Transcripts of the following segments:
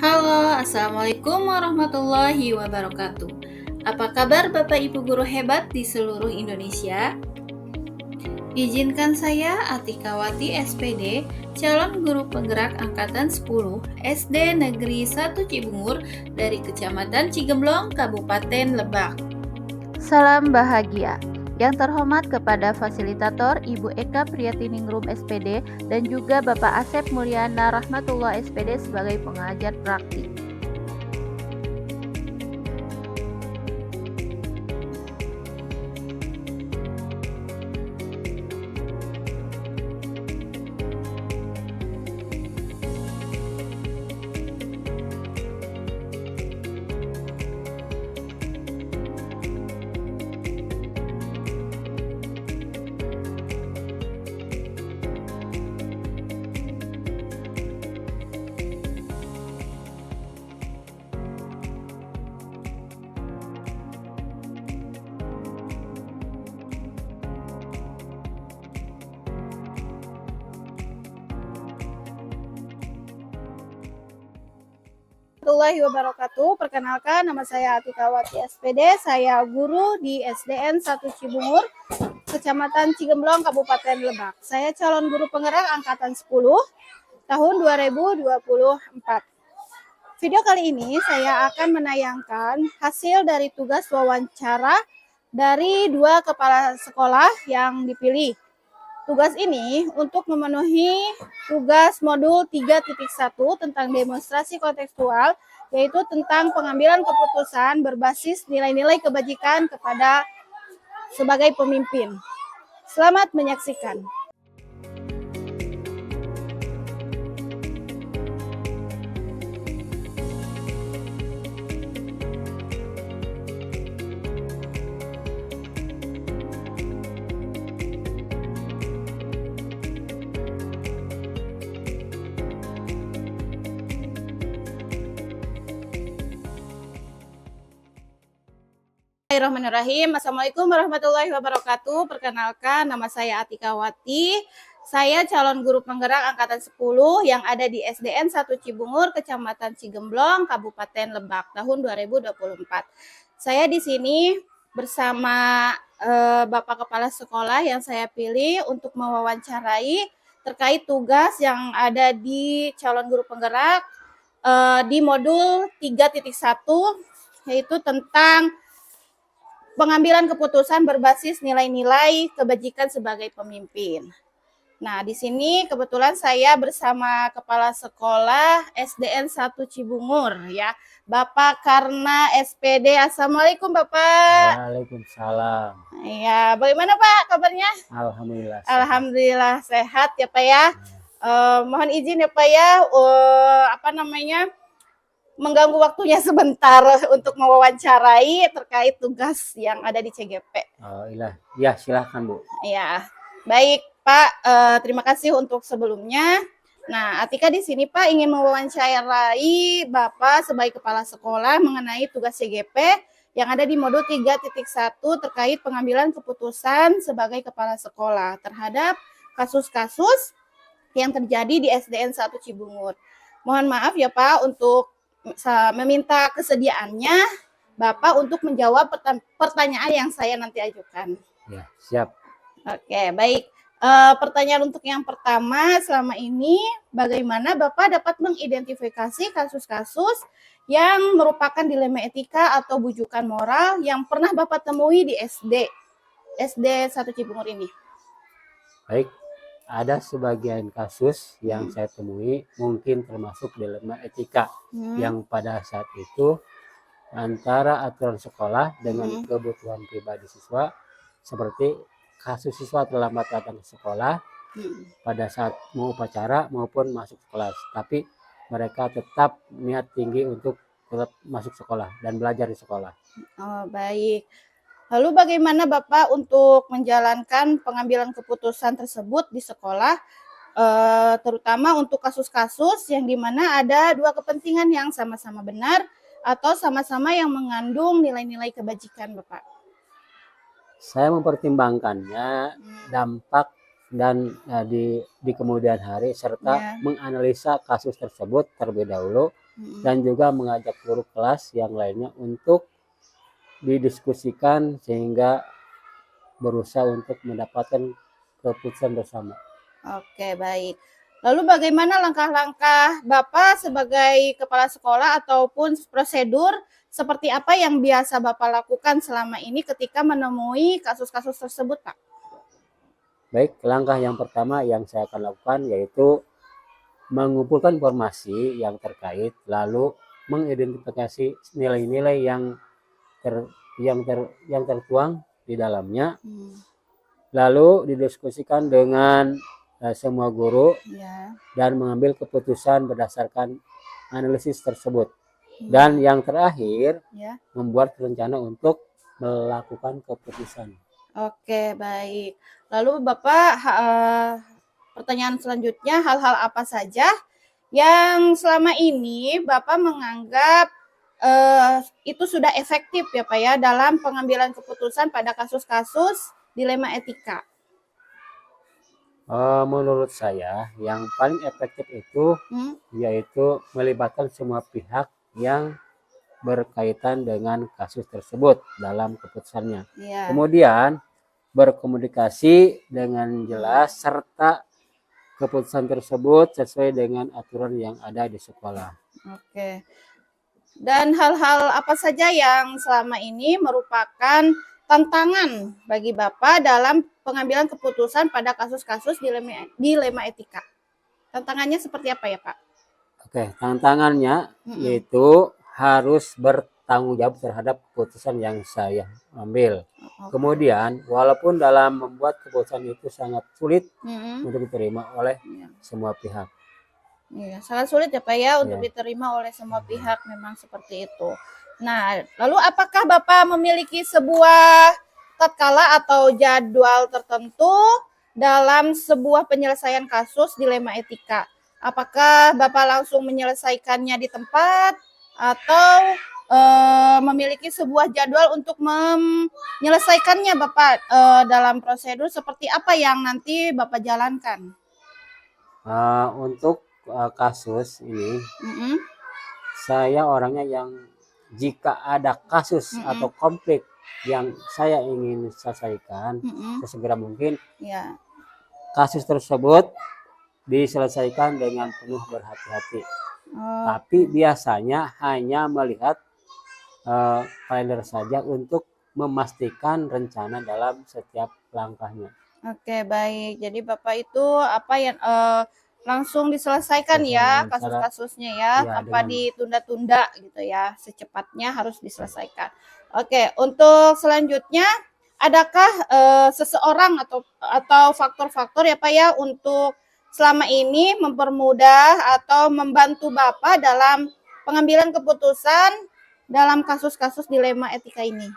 Halo, Assalamualaikum warahmatullahi wabarakatuh. Apa kabar Bapak Ibu guru hebat di seluruh Indonesia? Izinkan saya Atikawati SPD, calon guru penggerak angkatan 10 SD Negeri 1 Cibungur dari Kecamatan Cigemblong, Kabupaten Lebak. Salam bahagia. Yang terhormat kepada fasilitator Ibu Eka Priyatiningrum SPD dan juga Bapak Asep Mulyana Rahmatullah SPD sebagai pengajar praktik. Warahmatullahi wabarakatuh. Perkenalkan, nama saya Atikawati SPD. Saya guru di SDN 1 Cibungur, Kecamatan Cigemblong, Kabupaten Lebak. Saya calon guru penggerak angkatan 10 tahun 2024. Video kali ini saya akan menayangkan hasil dari tugas wawancara dari 2 kepala sekolah yang dipilih. Tugas ini untuk memenuhi tugas modul 3.1 tentang demonstrasi kontekstual, yaitu tentang pengambilan keputusan berbasis nilai-nilai kebajikan kepada sebagai pemimpin. Selamat menyaksikan. Bismillahirrahmanirrahim. Assalamualaikum warahmatullahi wabarakatuh. Perkenalkan, nama saya Atikawati. Saya calon guru penggerak angkatan 10 yang ada di SDN 1 Cibungur, Kecamatan Cigemblong, Kabupaten Lebak, tahun 2024. Saya di sini bersama Bapak Kepala Sekolah yang saya pilih untuk mewawancarai terkait tugas yang ada di calon guru penggerak di modul 3.1, yaitu tentang pengambilan keputusan berbasis nilai-nilai kebajikan sebagai pemimpin. Nah, di sini kebetulan saya bersama Kepala Sekolah SDN 1 Cibungur, ya, Bapak Karna SPD. Assalamualaikum Bapak. Waalaikumsalam. Ya, bagaimana Pak kabarnya? Alhamdulillah. Alhamdulillah sehat ya Pak ya. Mohon izin ya Pak ya, mengganggu waktunya sebentar untuk mewawancarai terkait tugas yang ada di CGP. Oh iya, ya silahkan Bu. Ya, baik Pak. Terima kasih untuk sebelumnya. Nah, Atika di sini Pak ingin mewawancarai Bapak sebagai kepala sekolah mengenai tugas CGP yang ada di modul 3.1 terkait pengambilan keputusan sebagai kepala sekolah terhadap kasus-kasus yang terjadi di SDN 1 Cibungur. Mohon maaf ya Pak untuk meminta kesediaannya Bapak untuk menjawab pertanyaan yang saya nanti ajukan. Ya, siap. Oke, baik. Pertanyaan untuk yang pertama, selama ini bagaimana Bapak dapat mengidentifikasi kasus-kasus yang merupakan dilema etika atau bujukan moral yang pernah Bapak temui di SD 1 Cibungur ini? Baik, ada sebagian kasus yang saya temui mungkin termasuk dilema etika yang pada saat itu antara aturan sekolah dengan kebutuhan pribadi siswa, seperti kasus siswa terlambat datang ke sekolah pada saat mau upacara maupun masuk kelas, tapi mereka tetap niat tinggi untuk tetap masuk sekolah dan belajar di sekolah. Oh, baik. Lalu bagaimana Bapak untuk menjalankan pengambilan keputusan tersebut di sekolah, terutama untuk kasus-kasus yang dimana ada dua kepentingan yang sama-sama benar atau sama-sama yang mengandung nilai-nilai kebajikan Bapak? Saya mempertimbangkannya dampak dan di kemudian hari serta menganalisa kasus tersebut terlebih dahulu dan juga mengajak guru kelas yang lainnya untuk didiskusikan sehingga berusaha untuk mendapatkan keputusan bersama. Oke, baik. Lalu bagaimana langkah-langkah Bapak sebagai kepala sekolah ataupun prosedur seperti apa yang biasa Bapak lakukan selama ini ketika menemui kasus-kasus tersebut, Pak? Baik, langkah yang pertama yang saya akan lakukan yaitu mengumpulkan informasi yang terkait, lalu mengidentifikasi nilai-nilai yang tertuang di dalamnya, lalu didiskusikan dengan semua guru dan mengambil keputusan berdasarkan analisis tersebut. Dan yang terakhir membuat rencana untuk melakukan keputusan. Oke, baik. Lalu Bapak, pertanyaan selanjutnya, hal-hal apa saja yang selama ini Bapak menganggap itu sudah efektif ya Pak ya dalam pengambilan keputusan pada kasus-kasus dilema etika? Menurut saya yang paling efektif itu yaitu melibatkan semua pihak yang berkaitan dengan kasus tersebut dalam keputusannya. Kemudian berkomunikasi dengan jelas serta keputusan tersebut sesuai dengan aturan yang ada di sekolah. Oke. Dan hal-hal apa saja yang selama ini merupakan tantangan bagi Bapak dalam pengambilan keputusan pada kasus-kasus dilema etika? Tantangannya seperti apa ya Pak? Oke, tantangannya yaitu harus bertanggung jawab terhadap keputusan yang saya ambil. Kemudian walaupun dalam membuat keputusan itu sangat sulit untuk diterima oleh semua pihak. Iya, sangat sulit ya Pak ya untuk diterima oleh semua pihak, memang seperti itu. Nah, lalu apakah Bapak memiliki sebuah tatkala atau jadwal tertentu dalam sebuah penyelesaian kasus dilema etika? Apakah Bapak langsung menyelesaikannya di tempat atau memiliki sebuah jadwal untuk menyelesaikannya Bapak dalam prosedur seperti apa yang nanti Bapak jalankan? Untuk kasus ini, saya orangnya yang jika ada kasus atau konflik yang saya ingin selesaikan sesegera mungkin, kasus tersebut diselesaikan dengan penuh berhati-hati. Tapi biasanya hanya melihat kalender saja untuk memastikan rencana dalam setiap langkahnya. Oke, baik. Jadi Bapak itu apa yang langsung diselesaikan ya kasus-kasusnya ya, tanpa ditunda-tunda gitu ya, secepatnya harus diselesaikan. Oke, untuk selanjutnya adakah seseorang atau faktor-faktor ya Pak ya untuk selama ini mempermudah atau membantu Bapak dalam pengambilan keputusan dalam kasus-kasus dilema etika ini?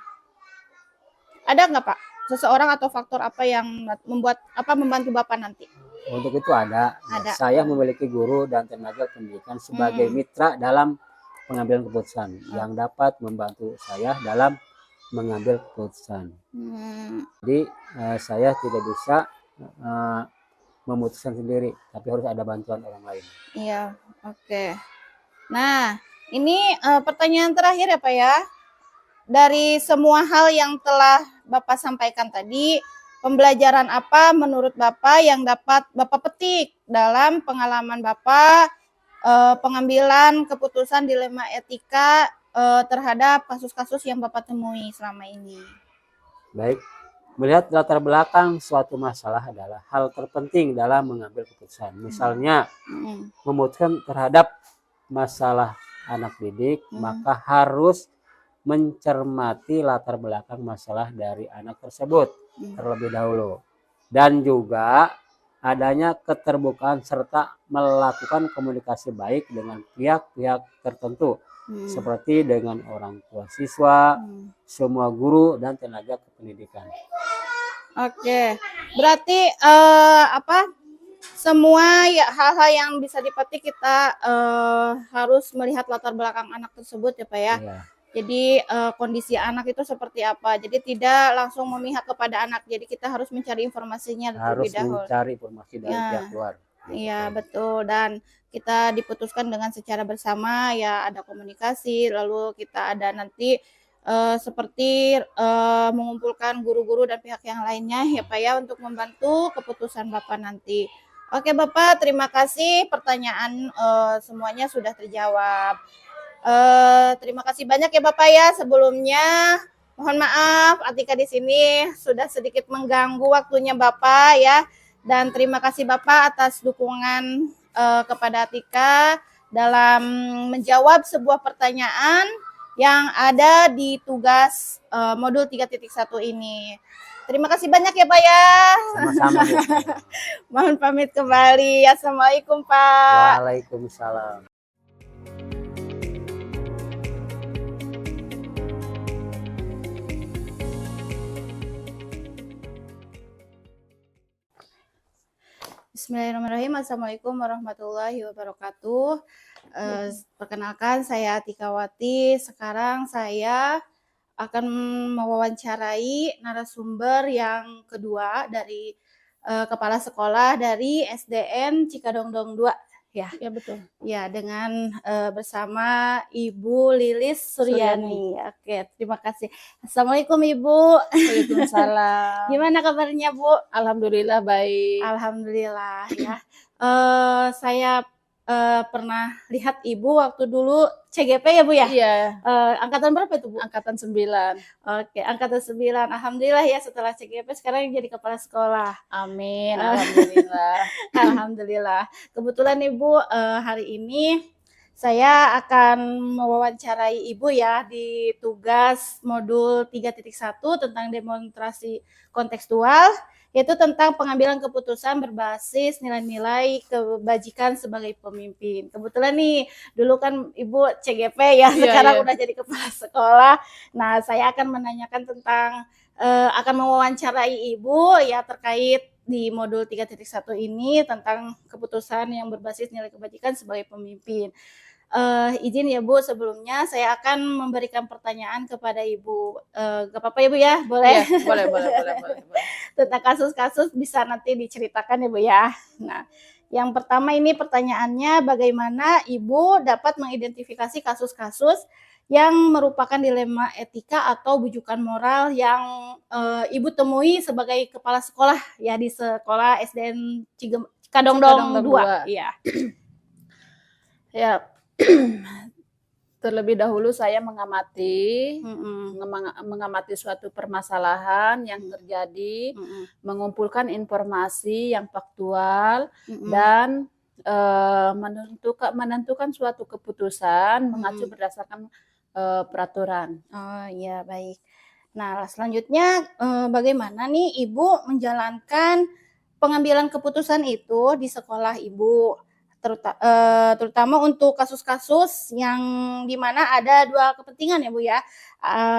Ada nggak Pak? Seseorang atau faktor apa yang membantu Bapak nanti? Untuk itu ada. Saya memiliki guru dan tenaga pendidikan sebagai mitra dalam pengambilan keputusan yang dapat membantu saya dalam mengambil keputusan. Jadi saya tidak bisa memutuskan sendiri, tapi harus ada bantuan orang lain. Iya, oke. Nah, ini pertanyaan terakhir ya Pak ya. Dari semua hal yang telah Bapak sampaikan tadi, pembelajaran apa menurut Bapak yang dapat Bapak petik dalam pengalaman Bapak pengambilan keputusan dilema etika terhadap kasus-kasus yang Bapak temui selama ini? Baik, melihat latar belakang suatu masalah adalah hal terpenting dalam mengambil keputusan. Misalnya memutuskan terhadap masalah anak didik, maka harus mencermati latar belakang masalah dari anak tersebut terlebih dahulu, dan juga adanya keterbukaan serta melakukan komunikasi baik dengan pihak-pihak tertentu seperti dengan orang tua siswa, semua guru dan tenaga kependidikan. Oke, berarti semua ya hal-hal yang bisa dipetik kita harus melihat latar belakang anak tersebut ya Pak ya. Jadi kondisi anak itu seperti apa. Jadi tidak langsung memihak kepada anak. Jadi kita harus mencari informasinya terlebih dahulu. Harus mencari informasi dari pihak luar. Iya, betul. Dan kita diputuskan dengan secara bersama, ya ada komunikasi, lalu kita ada nanti seperti mengumpulkan guru-guru dan pihak yang lainnya ya Pak ya untuk membantu keputusan Bapak nanti. Oke Bapak, terima kasih. Pertanyaan semuanya sudah terjawab. Terima kasih banyak ya Bapak ya. Sebelumnya mohon maaf Atika di sini sudah sedikit mengganggu waktunya Bapak ya. Dan terima kasih Bapak atas dukungan kepada Atika dalam menjawab sebuah pertanyaan yang ada di tugas modul 3.1 ini. Terima kasih banyak ya Pak ya. Sama-sama Bu. Mohon pamit kembali. Assalamualaikum Pak. Waalaikumsalam. Bismillahirrahmanirrahim. Assalamualaikum warahmatullahi wabarakatuh. Perkenalkan saya Atika Wati. Sekarang saya akan mewawancarai narasumber yang kedua dari kepala sekolah dari SDN Cikadongdong 2 ya. Ya betul. Ya, dengan bersama Ibu Lilis Suryani. Oke, terima kasih. Assalamualaikum Ibu. Waalaikumsalam. Gimana kabarnya Bu? Alhamdulillah baik. Alhamdulillah ya. Saya pernah lihat Ibu waktu dulu CGP ya Bu ya? Iya, Angkatan berapa itu Bu? angkatan 9. Oke, angkatan 9. Alhamdulillah ya setelah CGP sekarang jadi kepala sekolah. Amin, alhamdulillah. Alhamdulillah. Kebetulan Ibu hari ini saya akan mewawancarai Ibu ya di tugas modul 3.1 tentang demonstrasi kontekstual, yaitu tentang pengambilan keputusan berbasis nilai-nilai kebajikan sebagai pemimpin. Kebetulan nih, dulu kan Ibu CGP ya, sekarang iya. udah jadi kepala sekolah. Nah, saya akan menanyakan tentang, akan mewawancarai Ibu ya terkait di modul 3.1 ini tentang keputusan yang berbasis nilai kebajikan sebagai pemimpin. Izin ya Bu, sebelumnya saya akan memberikan pertanyaan kepada Ibu. Gak apa-apa ya Bu ya? Boleh? Iya, boleh. Tentang kasus-kasus bisa nanti diceritakan ya Bu ya. Nah, yang pertama ini pertanyaannya, bagaimana Ibu dapat mengidentifikasi kasus-kasus yang merupakan dilema etika atau bujukan moral yang Ibu temui sebagai kepala sekolah ya di sekolah SDN Cikadongdong 2. Iya. Ya, terlebih dahulu saya mengamati suatu permasalahan yang terjadi, mengumpulkan informasi yang faktual dan menentukan suatu keputusan mengacu berdasarkan peraturan. Oh iya, baik. Nah, selanjutnya bagaimana nih Ibu menjalankan pengambilan keputusan itu di sekolah Ibu? Terutama untuk kasus-kasus yang dimana ada dua kepentingan ya Bu ya,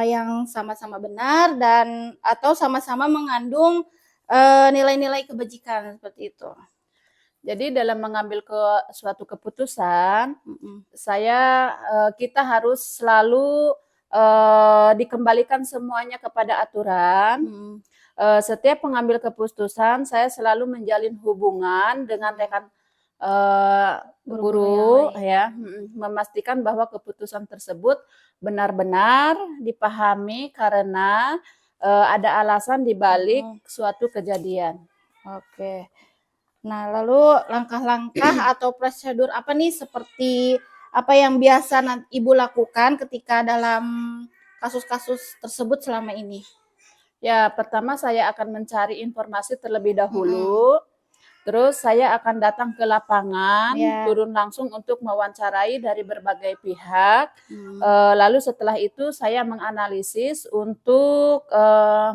yang sama-sama benar dan atau sama-sama mengandung nilai-nilai kebajikan seperti itu. Jadi dalam mengambil suatu keputusan, kita harus selalu dikembalikan semuanya kepada aturan. Setiap pengambil keputusan, saya selalu menjalin hubungan dengan rekan guru ya, memastikan bahwa keputusan tersebut benar-benar dipahami karena ada alasan di balik suatu kejadian. Oke. Nah, lalu langkah-langkah atau prosedur apa nih seperti apa yang biasa Ibu lakukan ketika dalam kasus-kasus tersebut selama ini? Ya, pertama saya akan mencari informasi terlebih dahulu. Terus saya akan datang ke lapangan, turun langsung untuk mewawancarai dari berbagai pihak. Lalu setelah itu saya menganalisis untuk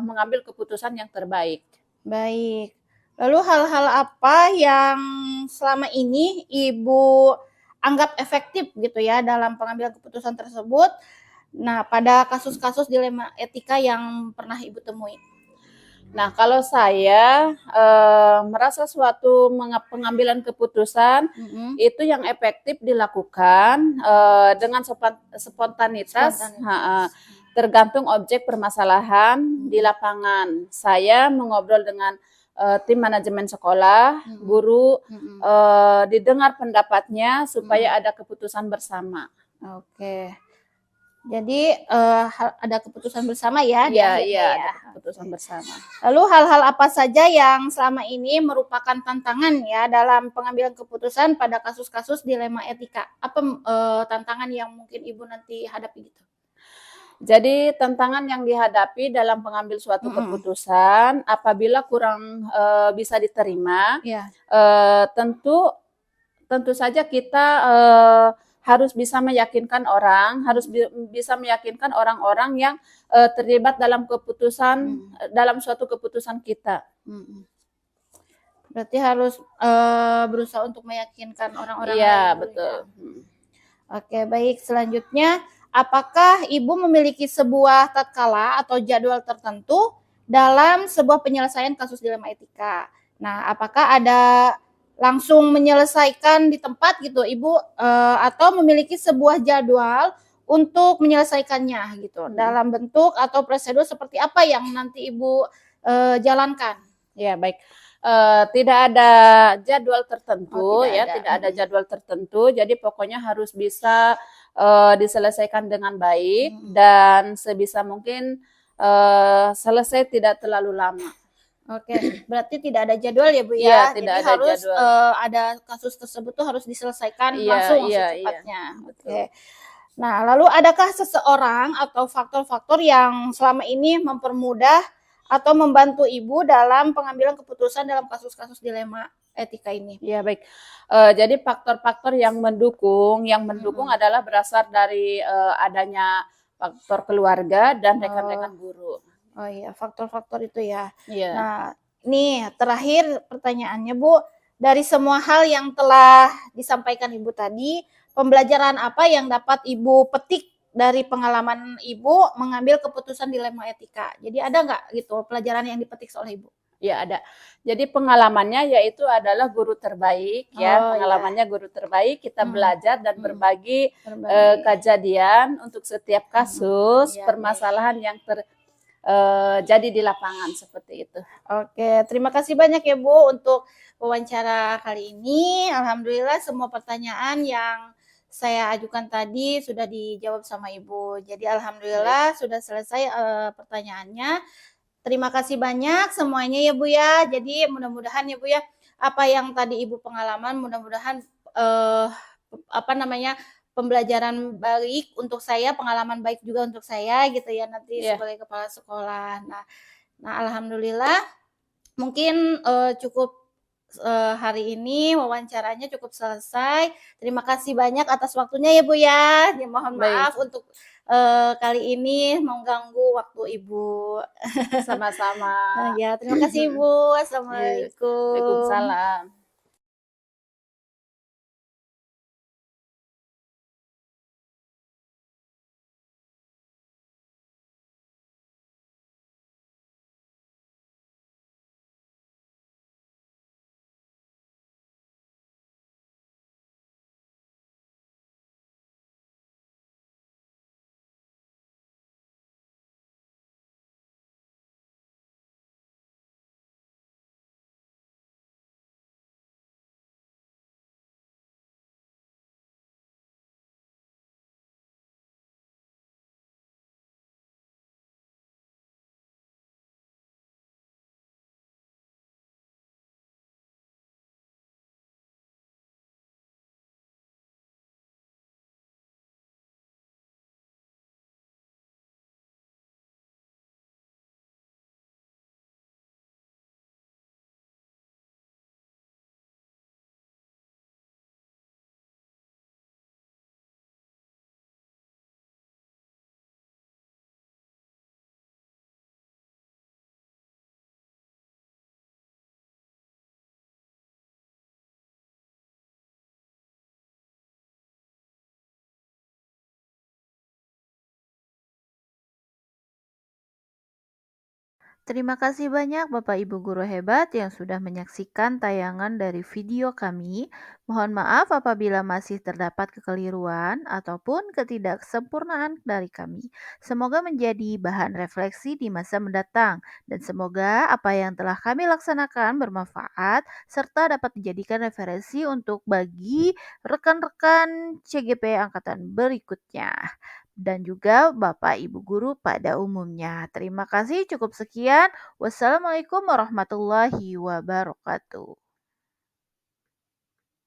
mengambil keputusan yang terbaik. Baik. Lalu hal-hal apa yang selama ini Ibu anggap efektif gitu ya dalam pengambilan keputusan tersebut? Nah, pada kasus-kasus dilema etika yang pernah Ibu temui. Nah, kalau saya merasa suatu pengambilan keputusan itu yang efektif dilakukan dengan spontanitas, tergantung objek permasalahan di lapangan. Saya mengobrol dengan tim manajemen sekolah, guru, didengar pendapatnya supaya ada keputusan bersama. Oke. Jadi ada keputusan bersama ya di Iya, akhirnya iya, ya. ada keputusan bersama. Lalu hal-hal apa saja yang selama ini merupakan tantangan ya dalam pengambilan keputusan pada kasus-kasus dilema etika? Apa tantangan yang mungkin Ibu nanti hadapi gitu? Jadi tantangan yang dihadapi dalam mengambil suatu keputusan apabila kurang bisa diterima, Ya. tentu saja kita harus bisa meyakinkan orang, harus bisa meyakinkan orang-orang yang terlibat dalam keputusan dalam suatu keputusan kita. Berarti harus berusaha untuk meyakinkan orang-orang Iya, lain. betul. Oke, baik. Selanjutnya, apakah Ibu memiliki sebuah tatkala atau jadwal tertentu dalam sebuah penyelesaian kasus dilema etika? Nah, apakah ada langsung menyelesaikan di tempat gitu Ibu atau memiliki sebuah jadwal untuk menyelesaikannya gitu dalam bentuk atau prosedur seperti apa yang nanti Ibu jalankan? Ya, baik. Tidak ada jadwal tertentu tidak ada jadwal tertentu. Jadi pokoknya harus bisa diselesaikan dengan baik dan sebisa mungkin selesai tidak terlalu lama. Oke, berarti tidak ada jadwal ya Bu ya? Iya, tidak Jadi ada harus jadwal. ada kasus tersebut tuh harus diselesaikan Iya, langsung iya, secepatnya. iya, Oke. Nah, lalu adakah seseorang atau faktor-faktor yang selama ini mempermudah atau membantu Ibu dalam pengambilan keputusan dalam kasus-kasus dilema etika ini? Ya, baik. Jadi faktor-faktor yang mendukung adalah berasal dari adanya faktor keluarga dan rekan-rekan guru. Oh iya, faktor-faktor itu ya. Iya. Nah, nih terakhir pertanyaannya Bu, dari semua hal yang telah disampaikan Ibu tadi, pembelajaran apa yang dapat Ibu petik dari pengalaman Ibu mengambil keputusan dilema etika? Jadi ada nggak gitu pelajaran yang dipetik oleh Ibu? Ya, ada. Jadi pengalamannya yaitu adalah guru terbaik ya. Pengalamannya guru terbaik, kita belajar dan berbagi kejadian untuk setiap kasus permasalahan yang jadi di lapangan seperti itu. Oke, terima kasih banyak ya Bu untuk wawancara kali ini. Alhamdulillah semua pertanyaan yang saya ajukan tadi sudah dijawab sama Ibu. Jadi alhamdulillah sudah selesai pertanyaannya. Terima kasih banyak semuanya ya Bu ya. Jadi mudah-mudahan ya Bu ya, apa yang tadi Ibu pengalaman mudah-mudahan pembelajaran baik untuk saya, pengalaman baik juga untuk saya gitu ya nanti sebagai kepala sekolah. Nah alhamdulillah mungkin cukup hari ini wawancaranya cukup selesai. Terima kasih banyak atas waktunya ya Bu ya. Ya mohon maaf untuk kali ini mengganggu waktu Ibu. Sama-sama. Ya, terima kasih Ibu. Assalamualaikum. Waalaikumsalam. Terima kasih banyak Bapak Ibu guru hebat yang sudah menyaksikan tayangan dari video kami. Mohon maaf apabila masih terdapat kekeliruan ataupun ketidaksempurnaan dari kami. Semoga menjadi bahan refleksi di masa mendatang dan semoga apa yang telah kami laksanakan bermanfaat serta dapat dijadikan referensi untuk bagi rekan-rekan CGP angkatan berikutnya dan juga Bapak Ibu guru pada umumnya. Terima kasih, cukup sekian. Wassalamualaikum warahmatullahi wabarakatuh.